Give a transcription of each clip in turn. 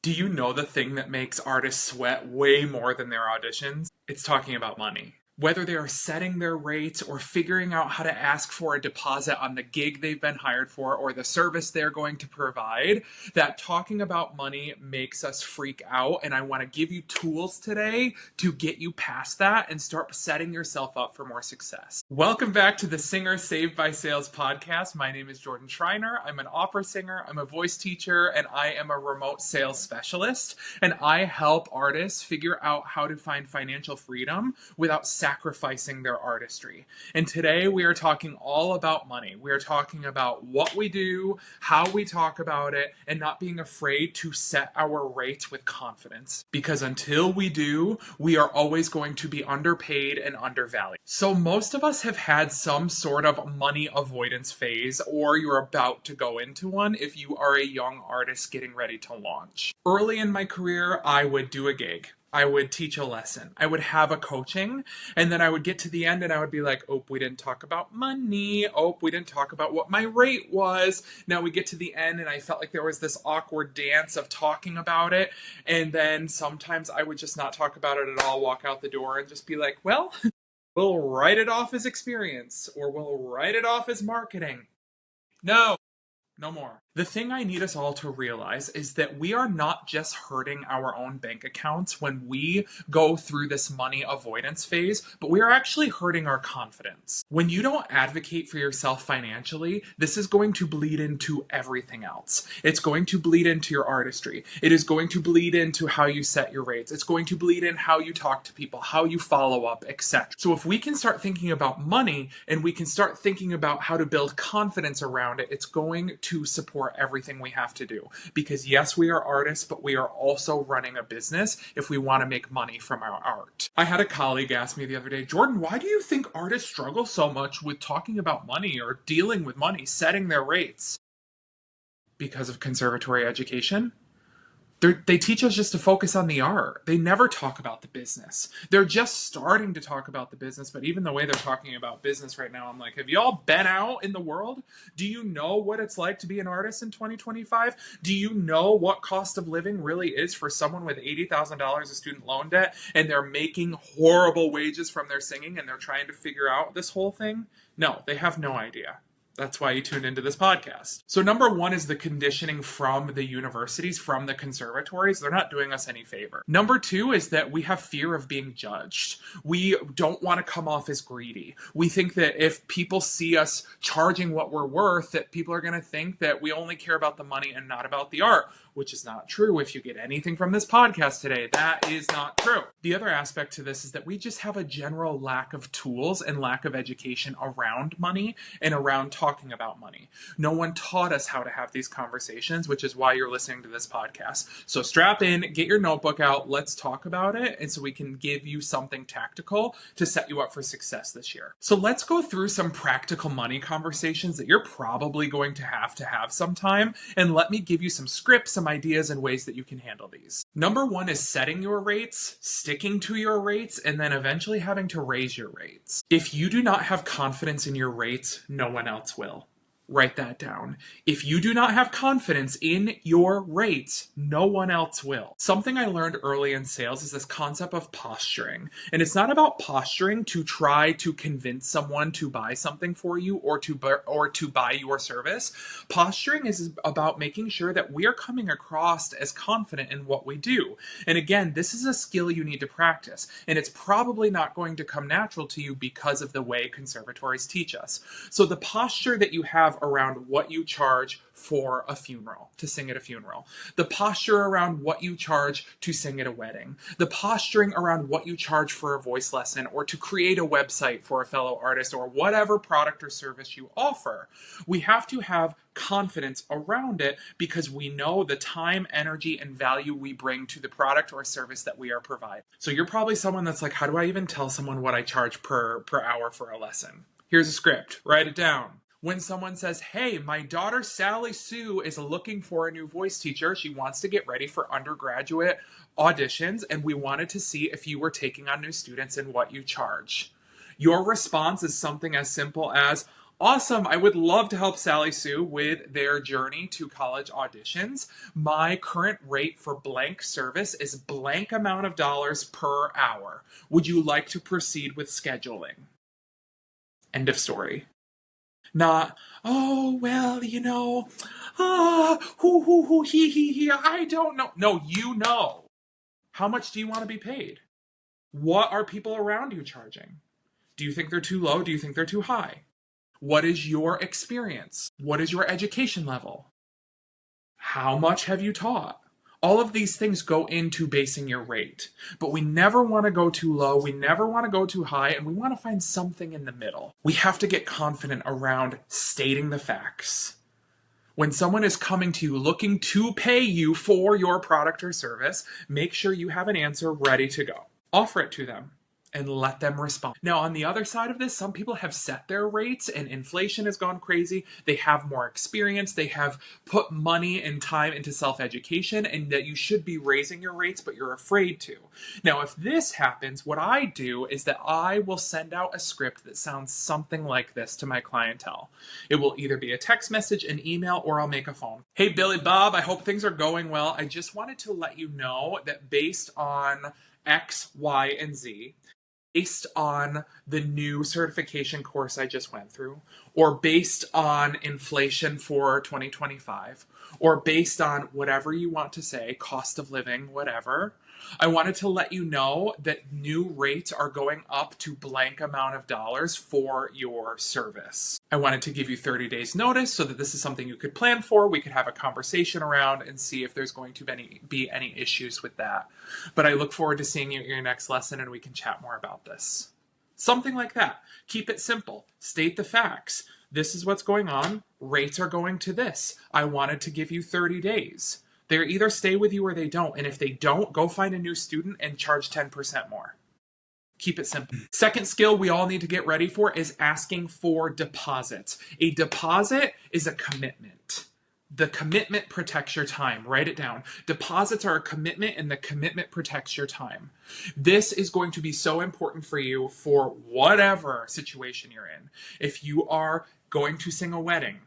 Do you know the thing that makes artists sweat way more than their auditions? It's talking about money. Whether they are setting their rates or figuring out how to ask for a deposit on the gig they've been hired for or the service they're going to provide, that talking about money makes us freak out. And I want to give you tools today to get you past that and start setting yourself up for more success. Welcome back to the Singer Saved by Sales podcast. My name is Jordan Schreiner. I'm an opera singer, I'm a voice teacher, and I am a remote sales specialist. And I help artists figure out how to find financial freedom without sacrificing their artistry. And today we are talking all about money. We are talking about what we do, how we talk about it, and not being afraid to set our rates with confidence. Because until we do, we are always going to be underpaid and undervalued. So most of us have had some sort of money avoidance phase, or you're about to go into one if you are a young artist getting ready to launch. Early in my career, I would do a gig. I would teach a lesson. I would have a coaching, and then I would get to the end and I would be like, oh, we didn't talk about money. Oh, we didn't talk about what my rate was. Now we get to the end and I felt like there was this awkward dance of talking about it. And then sometimes I would just not talk about it at all, walk out the door and just be like, well, we'll write it off as experience, or we'll write it off as marketing. No more. The thing I need us all to realize is that we are not just hurting our own bank accounts when we go through this money avoidance phase, but we are actually hurting our confidence. When you don't advocate for yourself financially, this is going to bleed into everything else. It's going to bleed into your artistry. It is going to bleed into how you set your rates. It's going to bleed in how you talk to people, how you follow up, etc. So if we can start thinking about money and we can start thinking about how to build confidence around it, it's going to support everything we have to do. Because yes, we are artists, but we are also running a business if we want to make money from our art. I had a colleague ask me the other day, Jordan, why do you think artists struggle so much with talking about money or dealing with money, setting their rates? Because of conservatory education? They teach us just to focus on the art. They never talk about the business. They're just starting to talk about the business, but even the way they're talking about business right now, I'm like, have you all been out in the world? Do you know what it's like to be an artist in 2025? Do you know what cost of living really is for someone with $80,000 of student loan debt and they're making horrible wages from their singing and they're trying to figure out this whole thing? No, they have no idea. That's why you tuned into this podcast. So number one is the conditioning from the universities, from the conservatories. They're not doing us any favor. Number two is that we have fear of being judged. We don't want to come off as greedy. We think that if people see us charging what we're worth, that people are going to think that we only care about the money and not about the art, which is not true. If you get anything from this podcast today, that is not true. The other aspect to this is that we just have a general lack of tools and lack of education around money and around talking about money. No one taught us how to have these conversations, which is why you're listening to this podcast. So strap in, get your notebook out, let's talk about it, and so we can give you something tactical to set you up for success this year. So let's go through some practical money conversations that you're probably going to have sometime, and let me give you some scripts, some ideas, and ways that you can handle these. Number one is setting your rates, sticking to your rates, and then eventually having to raise your rates. If you do not have confidence in your rates, no one else will. Write that down. If you do not have confidence in your rates, no one else will. Something I learned early in sales is this concept of posturing. And it's not about posturing to try to convince someone to buy something for you or to buy your service. Posturing is about making sure that we are coming across as confident in what we do. And again, this is a skill you need to practice. And it's probably not going to come natural to you because of the way conservatories teach us. So the posture that you have around what you charge for a funeral, to sing at a funeral, the posture around what you charge to sing at a wedding, the posturing around what you charge for a voice lesson or to create a website for a fellow artist or whatever product or service you offer. We have to have confidence around it because we know the time, energy, and value we bring to the product or service that we are providing. So you're probably someone that's like, how do I even tell someone what I charge per hour for a lesson? Here's a script. Write it down. When someone says, hey, my daughter Sally Sue is looking for a new voice teacher. She wants to get ready for undergraduate auditions, and we wanted to see if you were taking on new students and what you charge. Your response is something as simple as, Awesome. I would love to help Sally Sue with their journey to college auditions. My current rate for blank service is blank amount of dollars per hour. Would you like to proceed with scheduling? End of story. Not, oh, well, he, I don't know. No, you know. How much do you want to be paid? What are people around you charging? Do you think they're too low? Do you think they're too high? What is your experience? What is your education level? How much have you taught? All of these things go into basing your rate. But we never want to go too low, we never want to go too high, and we want to find something in the middle. We have to get confident around stating the facts. When someone is coming to you looking to pay you for your product or service, make sure you have an answer ready to go. Offer it to them and let them respond. Now, on the other side of this, some people have set their rates and inflation has gone crazy. They have more experience. They have put money and time into self-education, and that you should be raising your rates, but you're afraid to. Now, if this happens, what I do is that I will send out a script that sounds something like this to my clientele. It will either be a text message, an email, or I'll make a phone. Hey, Billy Bob, I hope things are going well. I just wanted to let you know that based on X, Y, and Z, based on the new certification course I just went through, or based on inflation for 2025, or based on whatever you want to say, cost of living, whatever, I wanted to let you know that new rates are going up to blank amount of dollars for your service. I wanted to give you 30 days notice so that this is something you could plan for. We could have a conversation around and see if there's going to be any issues with that. But I look forward to seeing you at your next lesson and we can chat more about this. Something like that. Keep it simple. State the facts. This is what's going on. Rates are going to this. I wanted to give you 30 days. They either stay with you or they don't. And if they don't, go find a new student and charge 10% more. Keep it simple. Second skill we all need to get ready for is asking for deposits. A deposit is a commitment. The commitment protects your time. Write it down. Deposits are a commitment, and the commitment protects your time. This is going to be so important for you for whatever situation you're in. If you are going to sing a wedding,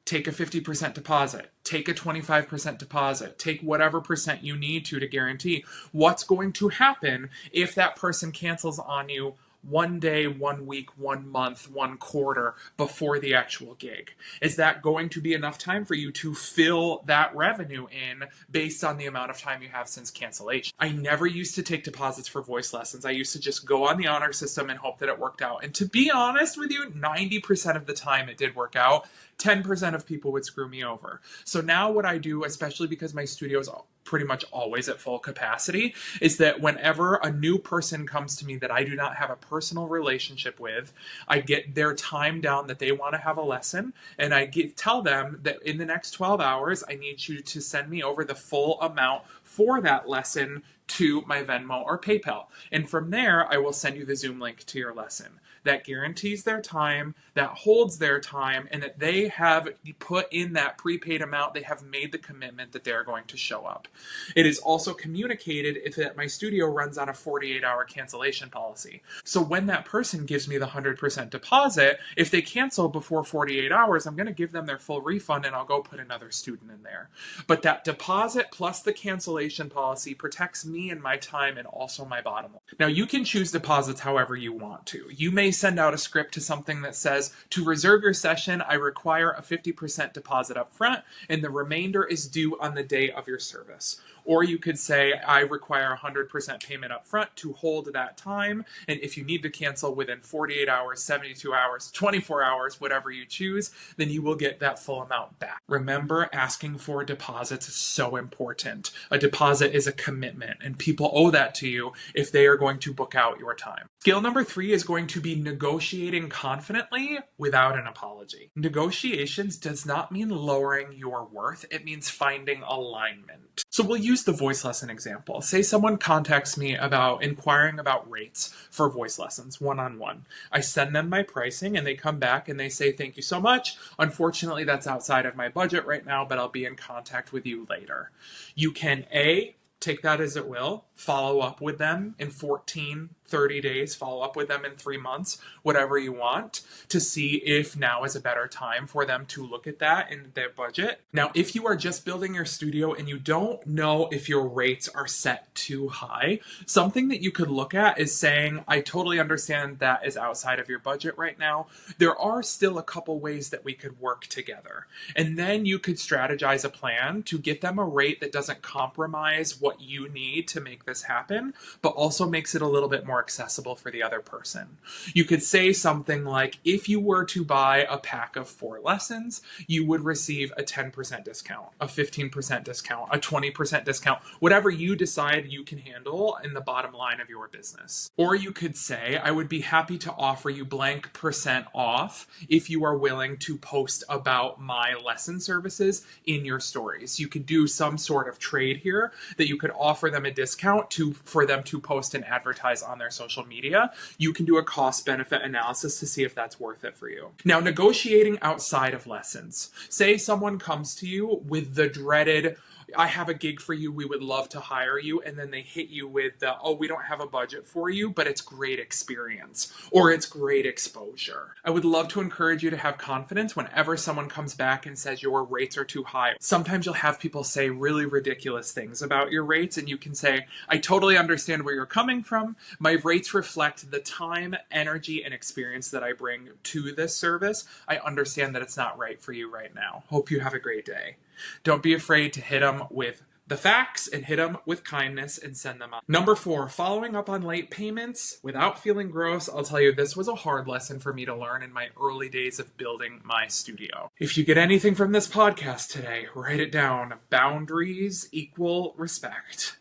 take a 50% deposit, take a 25% deposit, take whatever percent you need to guarantee. What's going to happen if that person cancels on you 1 day, 1 week, 1 month, 1 quarter before the actual gig? Is that going to be enough time for you to fill that revenue in based on the amount of time you have since cancellation? I never used to take deposits for voice lessons. I used to just go on the honor system and hope that it worked out. And to be honest with you, 90% of the time it did work out. 10% of people would screw me over. So now what I do, especially because my studio is pretty much always at full capacity, is that whenever a new person comes to me that I do not have a personal relationship with, I get their time down that they want to have a lesson, and I tell them that in the next 12 hours, I need you to send me over the full amount for that lesson to my Venmo or PayPal. And from there, I will send you the Zoom link to your lesson. That guarantees their time, that holds their time, and that they have put in that prepaid amount. They have made the commitment that they're going to show up. It is also communicated that my studio runs on a 48-hour cancellation policy. So when that person gives me the 100% deposit, if they cancel before 48 hours, I'm going to give them their full refund and I'll go put another student in there. But that deposit plus the cancellation policy protects me and my time and also my bottom line. Now, you can choose deposits however you want to. You may send out a script to something that says, to reserve your session, I require a 50% deposit up front, and the remainder is due on the day of your service. Or you could say, I require 100% payment up front to hold that time, and if you need to cancel within 48 hours, 72 hours, 24 hours, whatever you choose, then you will get that full amount back. Remember, asking for deposits is so important. A deposit is a commitment, and people owe that to you if they are going to book out your time. Skill number 3 is going to be negotiating confidently without an apology. Negotiations does not mean lowering your worth, it means finding alignment. So we'll use the voice lesson example. Say someone contacts me about inquiring about rates for voice lessons, one-on-one. I send them my pricing and they come back and they say, thank you so much. Unfortunately, that's outside of my budget right now, but I'll be in contact with you later. You can A, take that as it will, follow up with them in 14, 30 days, follow up with them in 3 months, whatever you want, to see if now is a better time for them to look at that in their budget. Now, if you are just building your studio and you don't know if your rates are set too high, something that you could look at is saying, I totally understand that is outside of your budget right now. There are still a couple ways that we could work together. And then you could strategize a plan to get them a rate that doesn't compromise what you need to make this happen, but also makes it a little bit more accessible for the other person. You could say something like, if you were to buy a pack of 4 lessons, you would receive a 10% discount, a 15% discount, a 20% discount, whatever you decide you can handle in the bottom line of your business. Or you could say, I would be happy to offer you blank percent off if you are willing to post about my lesson services in your stories. You could do some sort of trade here that you could offer them a discount for them to post and advertise on their social media. You can do a cost benefit analysis to see if that's worth it for you. Now, negotiating outside of lessons. Say someone comes to you with the dreaded, I have a gig for you, we would love to hire you, and then they hit you with the, oh, we don't have a budget for you, but it's great experience, or it's great exposure. I would love to encourage you to have confidence whenever someone comes back and says your rates are too high. Sometimes you'll have people say really ridiculous things about your rates, and you can say, I totally understand where you're coming from. My rates reflect the time, energy, and experience that I bring to this service. I understand that it's not right for you right now. Hope you have a great day. Don't be afraid to hit them with the facts and hit them with kindness and send them up. Number 4, following up on late payments without feeling gross. I'll tell you, this was a hard lesson for me to learn in my early days of building my studio. If you get anything from this podcast today, write it down. Boundaries equal respect.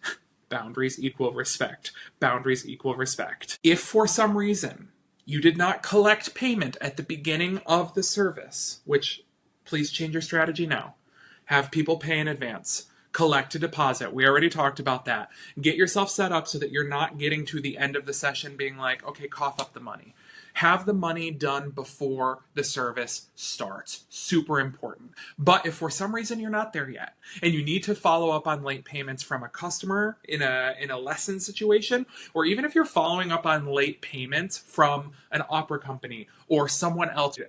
Boundaries equal respect. Boundaries equal respect. If for some reason you did not collect payment at the beginning of the service, which please change your strategy now. Have people pay in advance. Collect a deposit. We already talked about that. Get yourself set up so that you're not getting to the end of the session being like, okay, cough up the money. Have the money done before the service starts. Super important. But if for some reason you're not there yet and you need to follow up on late payments from a customer in a lesson situation, or even if you're following up on late payments from an opera company or someone else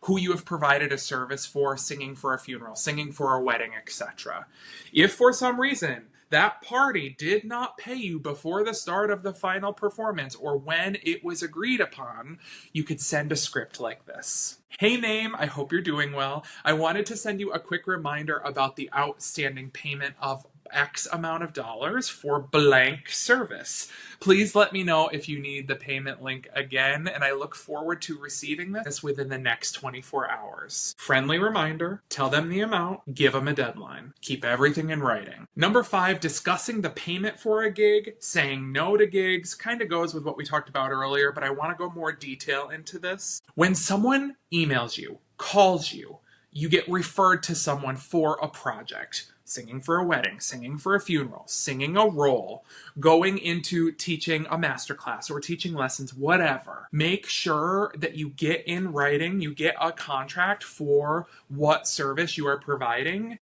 who you have provided a service for, singing for a funeral, singing for a wedding, etc. If for some reason that party did not pay you before the start of the final performance or when it was agreed upon, you could send a script like this. Hey name, I hope you're doing well. I wanted to send you a quick reminder about the outstanding payment of X amount of dollars for blank service. Please let me know if you need the payment link again, and I look forward to receiving this within the next 24 hours. Friendly reminder, tell them the amount, give them a deadline. Keep everything in writing. Number 5, discussing the payment for a gig, saying no to gigs, kind of goes with what we talked about earlier, but I want to go more detail into this. When someone emails you, calls you, you get referred to someone for a project. Singing for a wedding, singing for a funeral, singing a role, going into teaching a masterclass or teaching lessons, whatever. Make sure that you get in writing, you get a contract for what service you are providing.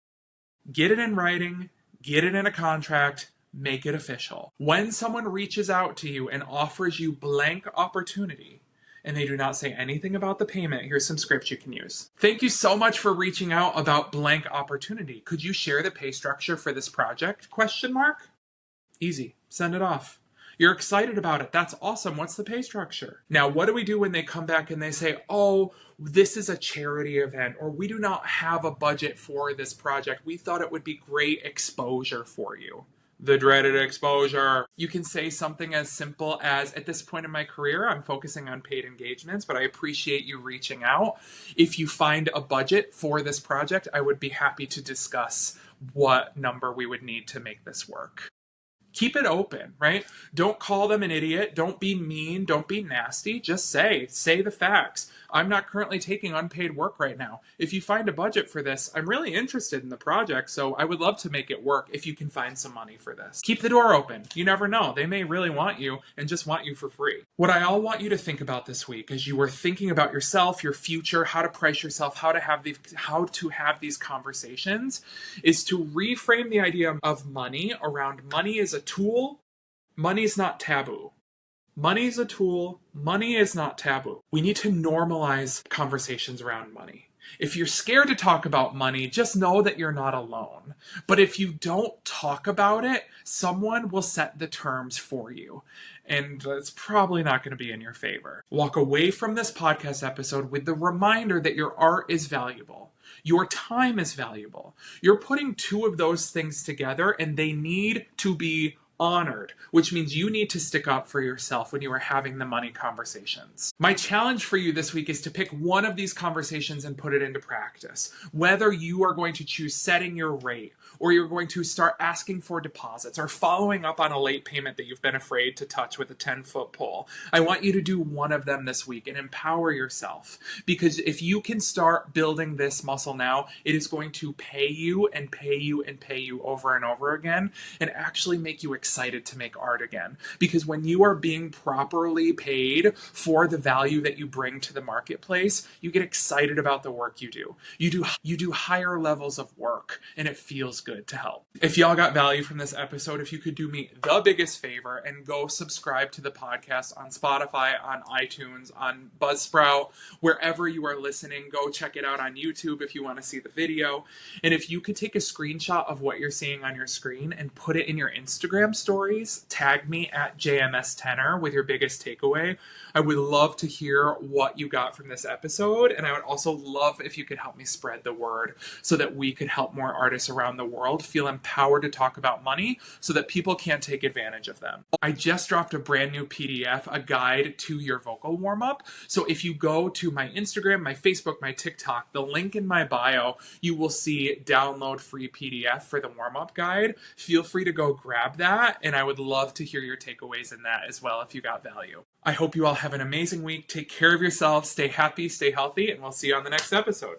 Get it in writing, get it in a contract, make it official. When someone reaches out to you and offers you blank opportunity, and they do not say anything about the payment, here's some scripts you can use. Thank you so much for reaching out about blank opportunity. Could you share the pay structure for this project? ? Easy. Send it off. You're excited about it. That's awesome. What's the pay structure? Now, what do we do when they come back and they say, oh, this is a charity event, or we do not have a budget for this project. We thought it would be great exposure for you. The dreaded exposure. You can say something as simple as, at this point in my career, I'm focusing on paid engagements, but I appreciate you reaching out. If you find a budget for this project, I would be happy to discuss what number we would need to make this work. Keep it open, right? Don't call them an idiot. Don't be mean. Don't be nasty. Just say the facts. I'm not currently taking unpaid work right now. If you find a budget for this, I'm really interested in the project, so I would love to make it work if you can find some money for this. Keep the door open. You never know. They may really want you and just want you for free. What I all want you to think about this week as you were thinking about yourself, your future, how to price yourself, how to have these conversations, is to reframe the idea of money around money as a tool Money's not taboo. Money's a tool. Money is not taboo. We need to normalize conversations around money. If you're scared to talk about money, just know that you're not alone. But if you don't talk about it, someone will set the terms for you. And it's probably not going to be in your favor. Walk away from this podcast episode with the reminder that your art is valuable. Your time is valuable. You're putting two of those things together and they need to be honored, which means you need to stick up for yourself when you are having the money conversations. My challenge for you this week is to pick one of these conversations and put it into practice. Whether you are going to choose setting your rate, or you're going to start asking for deposits, or following up on a late payment that you've been afraid to touch with a 10-foot pole. I want you to do one of them this week and empower yourself. Because if you can start building this muscle now, it is going to pay you and pay you and pay you over and over again, and actually make you excited to make art again. Because when you are being properly paid for the value that you bring to the marketplace, you get excited about the work you do. You do higher levels of work, and it feels good to help. If y'all got value from this episode, if you could do me the biggest favor and go subscribe to the podcast on Spotify, on iTunes, on Buzzsprout, wherever you are listening, go check it out on YouTube if you want to see the video. And if you could take a screenshot of what you're seeing on your screen and put it in your Instagram stories, tag me at JMSTenor with your biggest takeaway. I would love to hear what you got from this episode, and I would also love if you could help me spread the word so that we could help more artists around the world feel empowered to talk about money so that people can't take advantage of them. I just dropped a brand new PDF, a guide to your vocal warm-up. So if you go to my Instagram, my Facebook, my TikTok, the link in my bio, you will see download free PDF for the warm-up guide. Feel free to go grab that, and I would love to hear your takeaways in that as well if you got value. I hope you all have an amazing week. Take care of yourselves, stay happy, stay healthy, and we'll see you on the next episode.